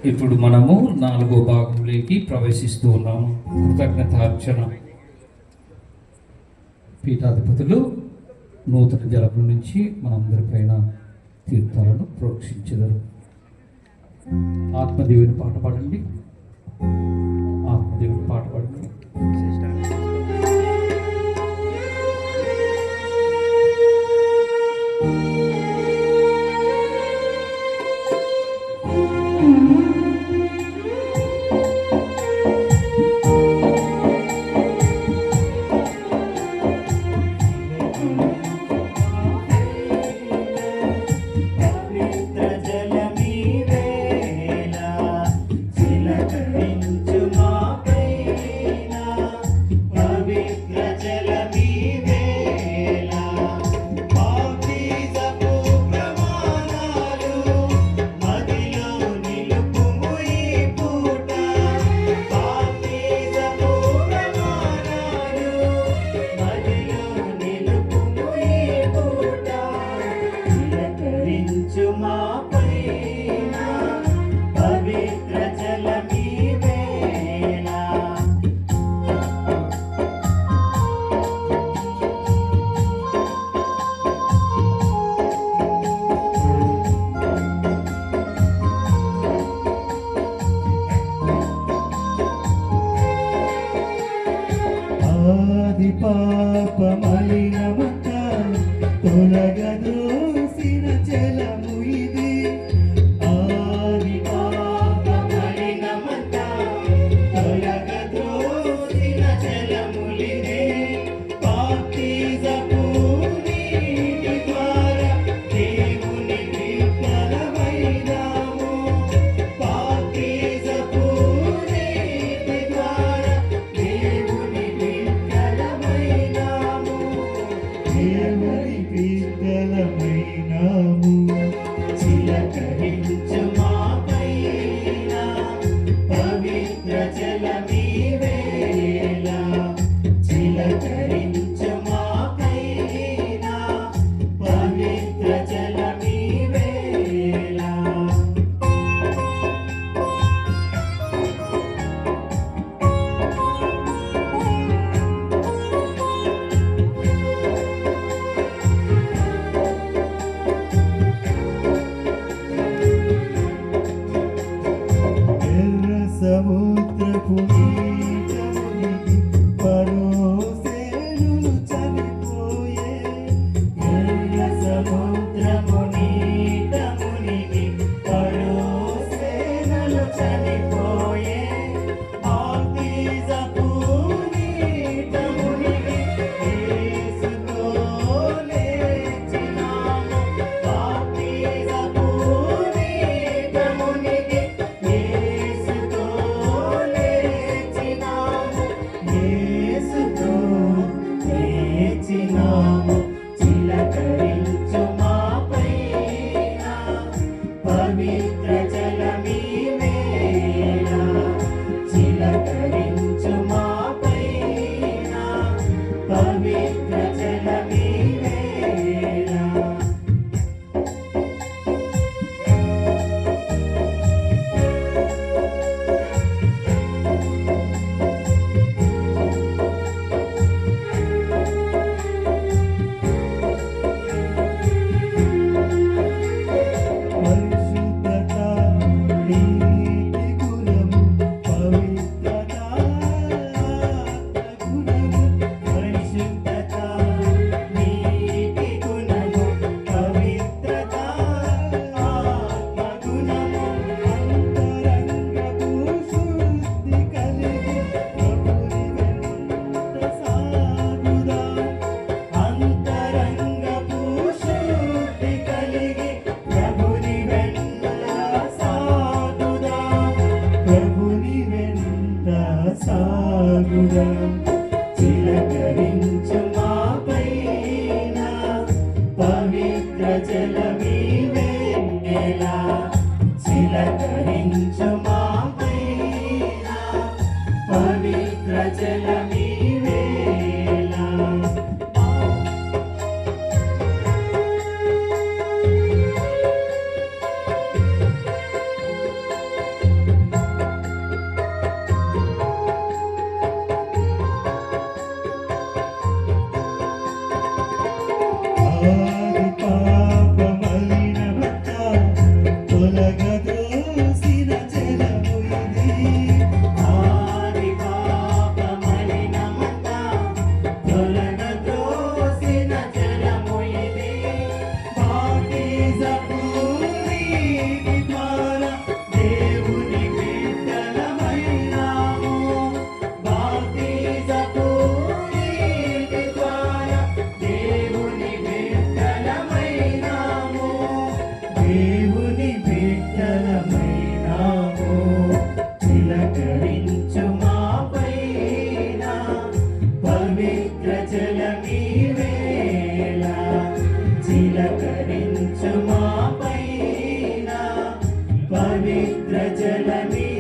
ఇప్పుడు మనము 4వ భాగంలోకి ప్రవేశిస్తూ ఉన్నాము. కృతజ్ఞతార్చన. పీఠాధిపతులు నూతన జలము నుంచి మనందరిపైన తీర్థాలను ప్రోక్షించెదరు. ఆత్మదేవుని పాట పాడండి. ఆత్మదేవుని పాట పాడండి. ఆది పాప మలినమంత తొలగదోసిన జలము ఇది. ఆది పాప మలినమంత తొలగదోసిన జలములిదే. బాప్తిజపు నీటి ద్వారా దేవుని బిడ్డలమైనాము. బాప్తిజపు నీటి ద్వారా దేవుని బిడ్డలమైనాము. దేవుని బిడ్డలమైనాము. చిలకరించు మాపైన పవిత్ర జలమీవేళ. చిలకరించు మాపైన పవిత్ర జలమీవేళ. సముద్రపు నీటమునిగి పరోసేనులు చనిపోయే. ఎర్ర సముద్రపు నీటమునిగి పరోసేనులు చనిపోయే. బాప్తిజపు నీటమునిగి యేసుతో లేచినాము. బాప్తిజపు నీటమునిగి యేసుతో లేచినాము. చిలకరించు మాపైన పవిత్ర జలమీవేళ. చిలకరించు మాపైన పవిత్ర జలమీవేళ. పరిశుద్ధత నీతి గుణము పవిత్రత గుణము. పరిశుద్ధత నీతి గుణము పవిత్రత ఆత్మ గుణము. అంతరంగపు శుద్ధి కలిగి ప్రభుని వెంట సాగుదాం. అంతరంగపు శుద్ధి కలిగి ప్రభుని వెంట సాగుదాం. ప్రభుని వెంట సాగుదాం. చిలకరించు మాపైన పవిత్ర జలమీవేళ. చిలకరించు మాపైన పవిత్ర జలమీవేళ. పవిత్ర జలమే